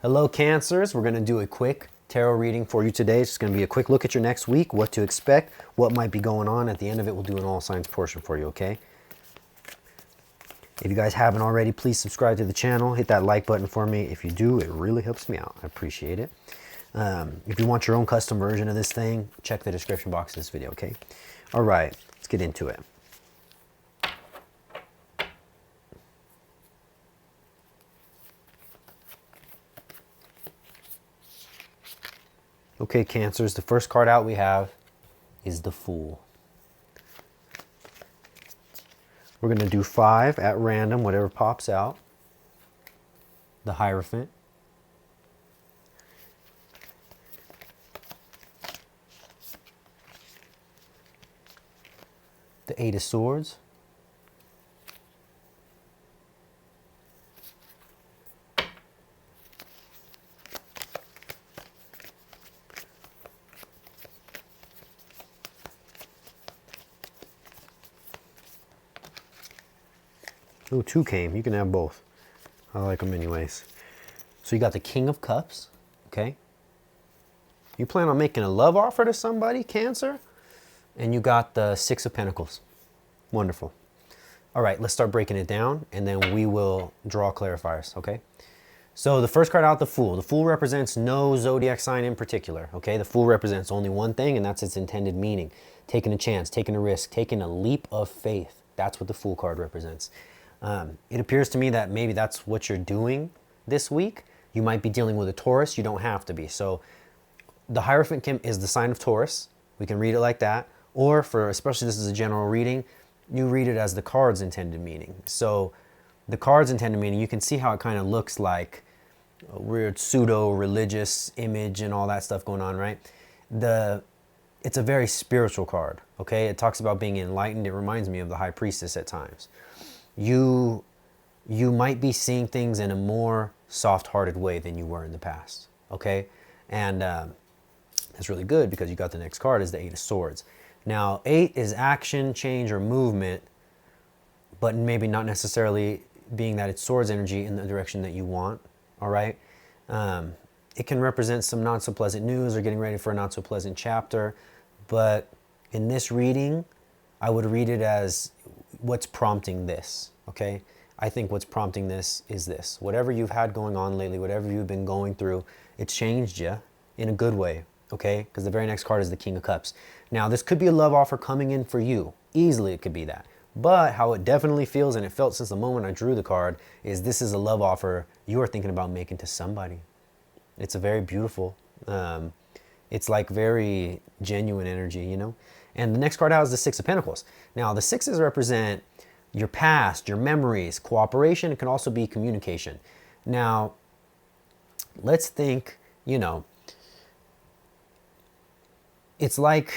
Hello, Cancers. We're going to do a quick tarot reading for you today. It's going to be a quick look at your next week, what to expect, what might be going on. At the end of it, we'll do an all signs portion for you, okay? If you guys haven't already, please subscribe to the channel. Hit that like button for me. If you do, it really helps me out. I appreciate it. If you want your own custom version of this thing, check the description box of this video, okay? All right, let's get into it. Okay, Cancers, the first card out we have is the Fool. We're going to do 5 at random, whatever pops out. The Hierophant. The 8 of Swords. Oh, 2 came. You can have both. I like them anyways. So you got the King of Cups, okay? You plan on making a love offer to somebody, Cancer? And you got the 6 of Pentacles. Wonderful. All right, let's start breaking it down, and then we will draw clarifiers, okay? So the first card out, the Fool. The Fool represents no zodiac sign in particular, okay? The Fool represents only one thing, and that's its intended meaning. Taking a chance, taking a risk, taking a leap of faith. That's what the Fool card represents. It appears to me that maybe that's what you're doing this week. You might be dealing with a Taurus. You don't have to be. So the Hierophant is the sign of Taurus. We can read it like that. Or for, especially this is a general reading, you read it as the card's intended meaning. So the card's intended meaning, you can see how it kind of looks like a weird pseudo-religious image and all that stuff going on, right? It's a very spiritual card, okay? It talks about being enlightened. It reminds me of the High Priestess at times. You might be seeing things in a more soft-hearted way than you were in the past, okay? And that's really good because you got the next card is the 8 of Swords. Now, 8 is action, change, or movement, but maybe not necessarily being that it's swords energy in the direction that you want, all right? It can represent some not-so-pleasant news or getting ready for a not-so-pleasant chapter, but in this reading, I would read it as what's prompting this, okay? I think what's prompting this is this. Whatever you've had going on lately, whatever you've been going through, it's changed you in a good way, okay? Because the very next card is the King of Cups. Now, this could be a love offer coming in for you. Easily it could be that. But how it definitely feels, and it felt since the moment I drew the card, is this is a love offer you are thinking about making to somebody. It's a very beautiful, it's like very genuine energy, you know? And the next card out is the 6 of Pentacles. Now, the 6s represent your past, your memories, cooperation. It can also be communication. Now, let's think, you know, it's like,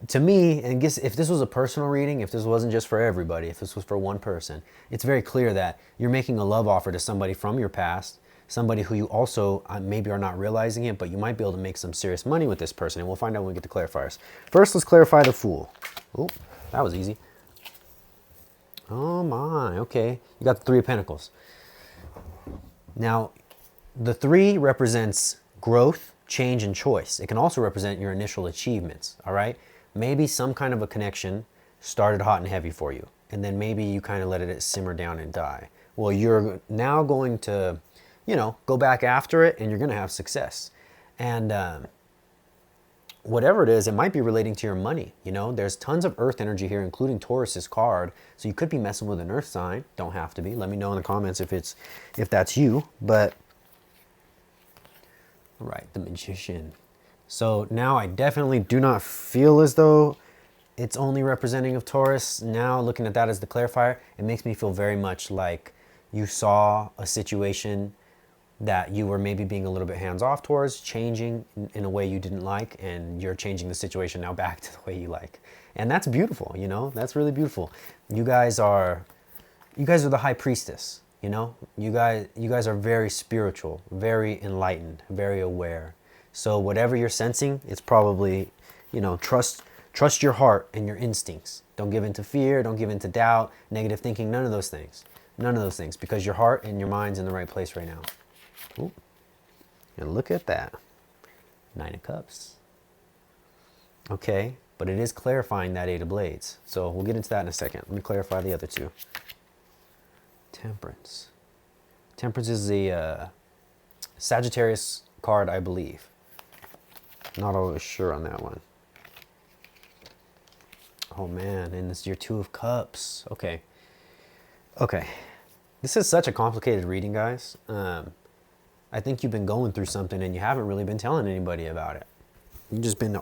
to me, and guess if this was a personal reading, if this wasn't just for everybody, if this was for one person, it's very clear that you're making a love offer to somebody from your past, somebody who you also maybe are not realizing it, but you might be able to make some serious money with this person, and we'll find out when we get to clarifiers. First, let's clarify the Fool. Oh, that was easy. Oh my, okay. You got the 3 of Pentacles. Now, the 3 represents growth, change, and choice. It can also represent your initial achievements, all right? Maybe some kind of a connection started hot and heavy for you, and then maybe you kind of let it simmer down and die. Well, you're now going to, you know, go back after it, and you're going to have success. And whatever it is, it might be relating to your money. You know, there's tons of earth energy here, including Taurus's card. So you could be messing with an earth sign. Don't have to be. Let me know in the comments if that's you. But all right, the Magician. So now I definitely do not feel as though it's only representing of Taurus. Now looking at that as the clarifier, it makes me feel very much like you saw a situation that you were maybe being a little bit hands-off towards, changing in a way you didn't like, and you're changing the situation now back to the way you like. And that's beautiful, you know? That's really beautiful. You guys are the High Priestess, you know? You guys are very spiritual, very enlightened, very aware. So whatever you're sensing, it's probably, you know, trust your heart and your instincts. Don't give in to fear, don't give in to doubt, negative thinking, none of those things. None of those things, because your heart and your mind's in the right place right now. Ooh. And look at that. 9 of Cups. Okay, but it is clarifying that 8 of Blades. So we'll get into that in a second. Let me clarify the other 2. Temperance. Temperance is a Sagittarius card, I believe. Not always sure on that one. Oh man, and this is your 2 of Cups. Okay. Okay. This is such a complicated reading, guys. I think you've been going through something and you haven't really been telling anybody about it. You've just been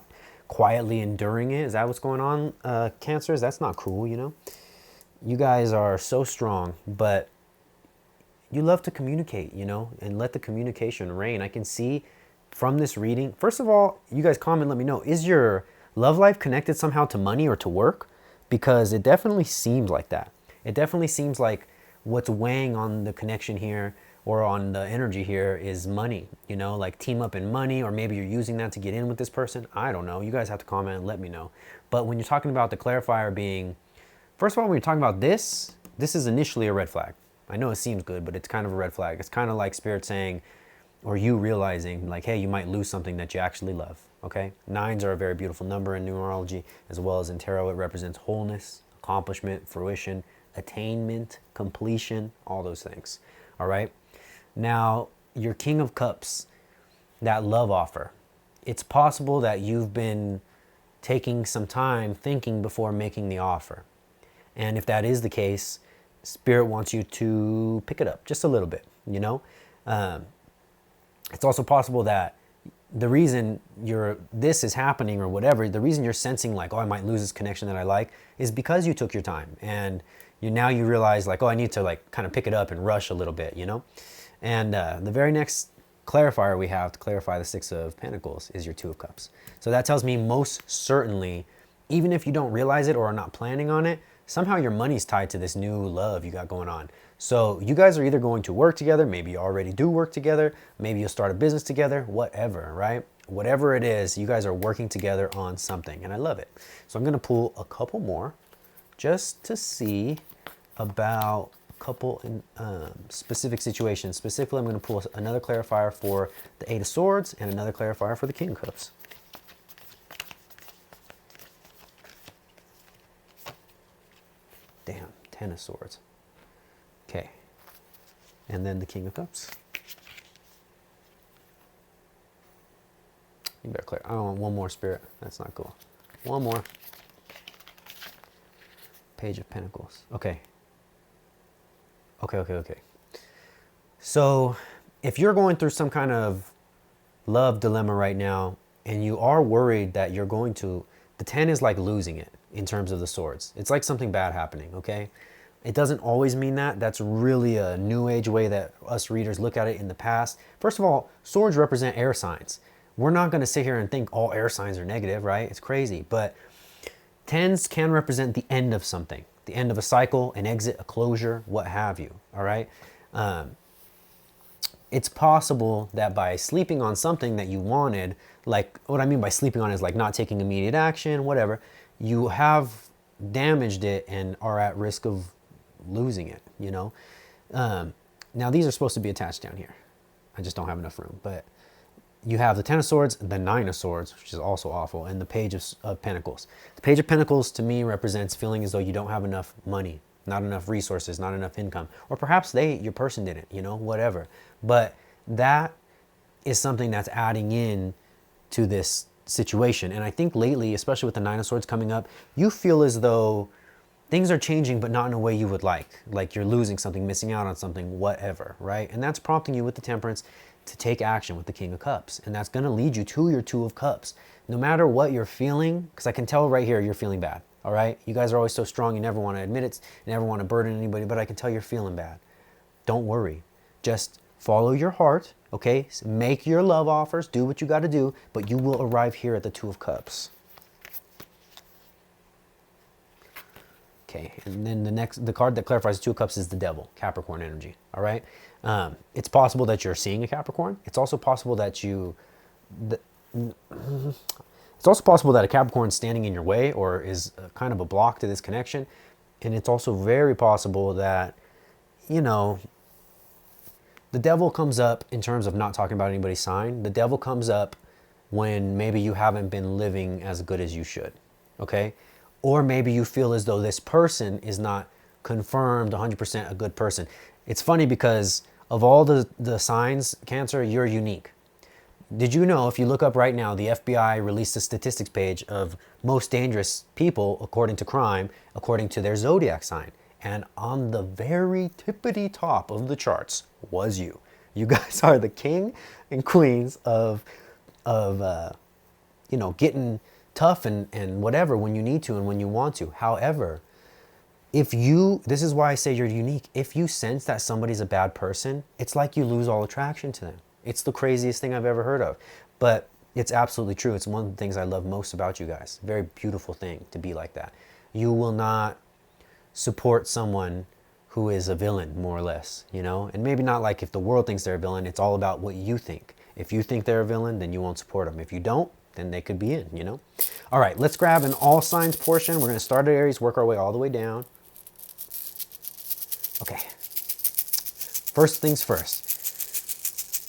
quietly enduring it. Is that what's going on, Cancers? That's not cool, you know? You guys are so strong, but you love to communicate, you know, and let the communication reign. I can see from this reading, first of all, you guys comment, let me know, is your love life connected somehow to money or to work? Because it definitely seems like that. It definitely seems like what's weighing on the connection here or on the energy here is money, you know, like team up in money, or maybe you're using that to get in with this person. I don't know. You guys have to comment and let me know. But when you're talking about the clarifier being, first of all, when you're talking about this is initially a red flag. I know it seems good, but it's kind of a red flag. It's kind of like Spirit saying, or you realizing like, hey, you might lose something that you actually love, okay? 9s are a very beautiful number in numerology, as well as in tarot. It represents wholeness, accomplishment, fruition, attainment, completion, all those things, all right? Now, your King of Cups, that love offer, it's possible that you've been taking some time thinking before making the offer. And if that is the case, Spirit wants you to pick it up just a little bit, you know? It's also possible that the reason this is happening or whatever, the reason you're sensing like, oh, I might lose this connection that I like, is because you took your time. And now you realize like, oh, I need to like kind of pick it up and rush a little bit, you know? And the very next clarifier we have to clarify the 6 of Pentacles is your 2 of Cups. So that tells me most certainly, even if you don't realize it or are not planning on it, somehow your money's tied to this new love you got going on. So you guys are either going to work together, maybe you already do work together, maybe you'll start a business together, whatever, right? Whatever it is, you guys are working together on something, and I love it. So I'm gonna pull a couple more just to see about a couple in, specific situations. Specifically, I'm gonna pull another clarifier for the 8 of Swords and another clarifier for the King of Cups. Damn, 10 of Swords. Okay, and then the King of Cups. You better clear. I want one more, Spirit. That's not cool. One more. Page of Pentacles. Okay. Okay. So if you're going through some kind of love dilemma right now and you are worried that you're going to, the 10 is like losing it in terms of the swords. It's like something bad happening, okay? It doesn't always mean that. That's really a new age way that us readers look at it in the past. First of all, swords represent air signs. We're not going to sit here and think all air signs are negative, right? It's crazy. But 10s can represent the end of something, the end of a cycle, an exit, a closure, what have you, all right? It's possible that by sleeping on something that you wanted, like what I mean by sleeping on is like not taking immediate action, whatever, you have damaged it and are at risk of losing it, you know? Now these are supposed to be attached down here. I just don't have enough room, but you have the 10 of Swords, the 9 of Swords, which is also awful, and the Page of Pentacles. The Page of Pentacles to me represents feeling as though you don't have enough money, not enough resources, not enough income, or perhaps your person didn't, you know, whatever. But that is something that's adding in to this situation. And I think lately, especially with the 9 of Swords coming up, you feel as though things are changing, but not in a way you would like you're losing something, missing out on something, whatever, right? And that's prompting you with the Temperance to take action with the King of Cups. And that's going to lead you to your 2 of Cups. No matter what you're feeling, because I can tell right here you're feeling bad, all right? You guys are always so strong, you never want to admit it, you never want to burden anybody, but I can tell you're feeling bad. Don't worry. Just follow your heart, okay? Make your love offers, do what you got to do, but you will arrive here at the 2 of Cups. Okay, and then the card that clarifies the 2 of Cups is the Devil, Capricorn energy, all right? It's possible that you're seeing a Capricorn. It's also possible that it's also possible that a Capricorn is standing in your way or is kind of a block to this connection. And it's also very possible that, you know, the devil comes up in terms of not talking about anybody's sign. The devil comes up when maybe you haven't been living as good as you should, okay? Or maybe you feel as though this person is not confirmed 100% a good person. It's funny because of all the signs, Cancer, you're unique. Did you know, if you look up right now, the FBI released a statistics page of most dangerous people according to crime, according to their zodiac sign. And on the very tippity top of the charts was you. You guys are the king and queens of you know, getting tough and whatever when you need to and when you want to. However, this is why I say you're unique. If you sense that somebody's a bad person, it's like you lose all attraction to them. It's the craziest thing I've ever heard of, but it's absolutely true. It's one of the things I love most about you guys. Very beautiful thing to be like that. You will not support someone who is a villain, more or less, you know? And maybe not like if the world thinks they're a villain, it's all about what you think. If you think they're a villain, then you won't support them. If you don't, then they could be in, you know? All right, let's grab an all signs portion. We're gonna start at Aries, work our way all the way down. Okay, first things first.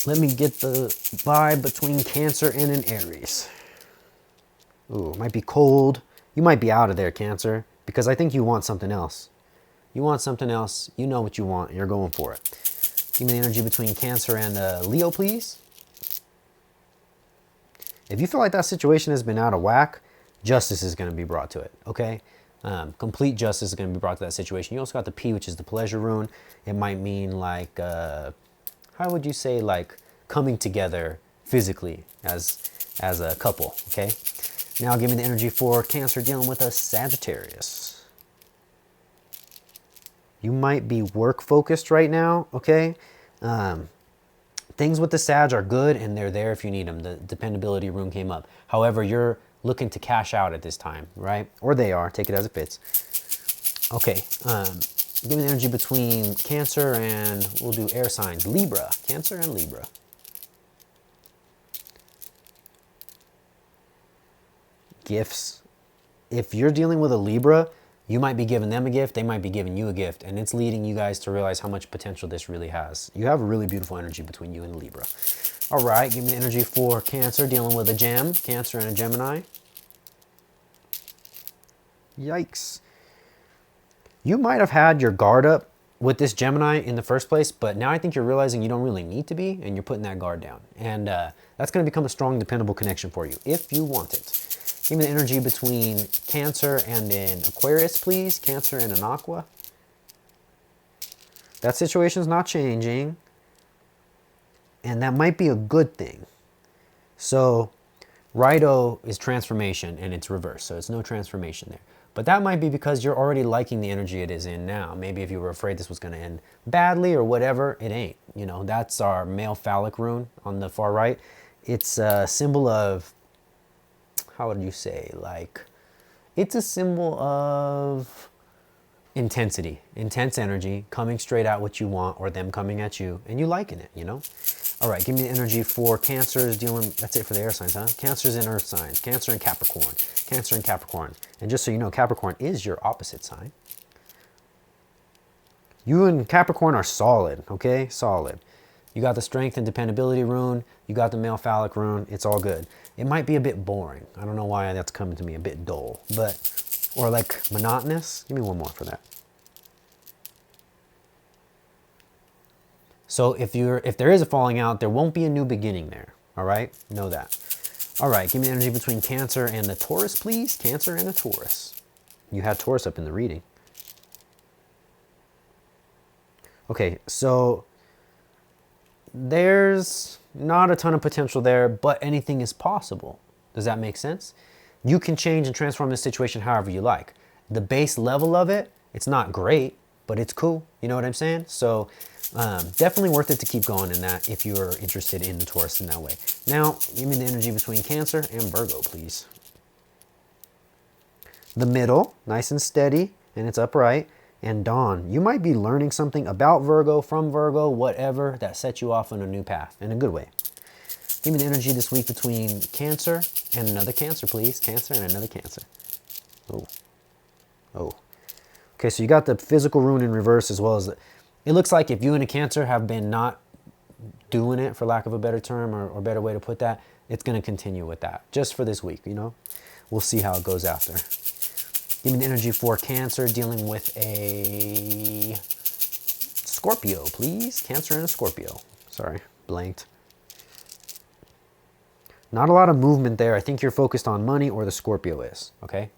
Let me get the vibe between Cancer and an Aries. Ooh, it might be cold. You might be out of there, Cancer, because I think you want something else. You want something else. You know what you want. You're going for it. Give me the energy between Cancer and Leo, please. If you feel like that situation has been out of whack, justice is going to be brought to it, okay? Complete justice is going to be brought to that situation. You also got the P, which is the pleasure rune. It might mean like, how would you say, like coming together physically as a couple, okay? Now give me the energy for Cancer dealing with a Sagittarius. You might be work focused right now, okay? Things with the Sag are good and they're there if you need them. The dependability rune came up. However, you're looking to cash out at this time, right? Or they are, take it as it fits. Okay, give me the energy between Cancer and, we'll do air signs, Libra. Cancer and Libra. Gifts. If you're dealing with a Libra, you might be giving them a gift, they might be giving you a gift, and it's leading you guys to realize how much potential this really has. You have a really beautiful energy between you and Libra. All right, give me the energy for Cancer dealing with a gem, Cancer and a Gemini. Yikes. You might have had your guard up with this Gemini in the first place, but now I think you're realizing you don't really need to be, and you're putting that guard down. And that's going to become a strong, dependable connection for you, if you want it. Give me the energy between Cancer and an Aquarius, please. Cancer and an Aqua. That situation's not changing, and that might be a good thing. So, Righto is transformation, and it's reverse, so it's no transformation there. But that might be because you're already liking the energy it is in now. Maybe if you were afraid this was going to end badly or whatever, it ain't. You know, that's our male phallic rune on the far right. It's a symbol of, how would you say, like, it's a symbol of intensity, intense energy, coming straight at what you want or them coming at you and you liking it, you know? All right, give me the energy for Cancers dealing, that's it for the air signs, huh? Cancers and earth signs, Cancer and Capricorn, Cancer and Capricorn. And just so you know, Capricorn is your opposite sign. You and Capricorn are solid, okay? Solid. You got the strength and dependability rune. You got the male phallic rune. It's all good. It might be a bit boring. I don't know why that's coming to me, a bit dull, but, or like monotonous. Give me one more for that. So if there is a falling out, there won't be a new beginning there. All right, know that. All right, give me the energy between Cancer and the Taurus, please. Cancer and the Taurus. You had Taurus up in the reading. Okay, so there's not a ton of potential there, but anything is possible. Does that make sense? You can change and transform the situation however you like. The base level of it, it's not great, but it's cool. You know what I'm saying? So definitely worth it to keep going in that if you're interested in the Taurus in that way. Now, give me the energy between Cancer and Virgo, please. The middle, nice and steady, and it's upright. And Dawn, you might be learning something about Virgo, from Virgo, whatever, that sets you off on a new path in a good way. Give me the energy this week between Cancer and another Cancer, please. Cancer and another Cancer. Oh. Oh. Okay, so you got the physical rune in reverse as well as the, it looks like if you and a Cancer have been not doing it, for lack of a better term or better way to put that, it's going to continue with that just for this week, you know. We'll see how it goes after. Give me the energy for Cancer dealing with a Scorpio, please. Cancer and a Scorpio. Sorry, blanked. Not a lot of movement there. I think you're focused on money, or the Scorpio is, okay?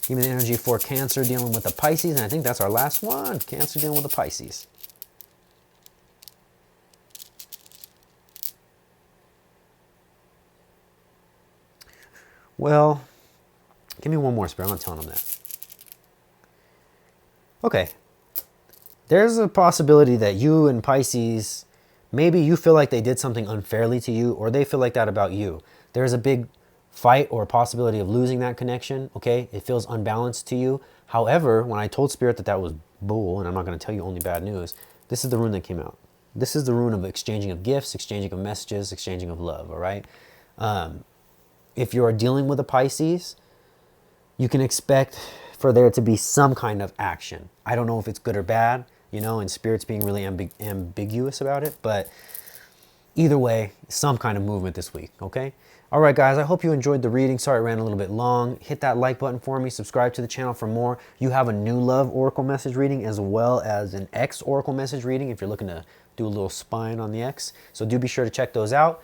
Give me the energy for Cancer dealing with a Pisces, and I think that's our last one. Cancer dealing with a Pisces. Well, give me one more, Spirit. I'm not telling them that. Okay. There's a possibility that you and Pisces, maybe you feel like they did something unfairly to you, or they feel like that about you. There's a big fight or possibility of losing that connection, okay? It feels unbalanced to you. However, when I told Spirit that that was bull, and I'm not going to tell you only bad news, this is the rune that came out. This is the rune of exchanging of gifts, exchanging of messages, exchanging of love, all right? If you're dealing with a Pisces, you can expect for there to be some kind of action. I don't know if it's good or bad, you know, and Spirit's being really ambiguous about it, but either way, some kind of movement this week, okay? All right, guys, I hope you enjoyed the reading. Sorry it ran a little bit long. Hit that like button for me. Subscribe to the channel for more. You have a new love oracle message reading as well as an X oracle message reading if you're looking to do a little spying on the X. So do be sure to check those out.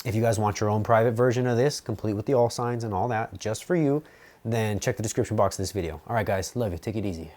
If you guys want your own private version of this, complete with the all signs and all that, just for you, then check the description box of this video. All right, guys, love you. Take it easy.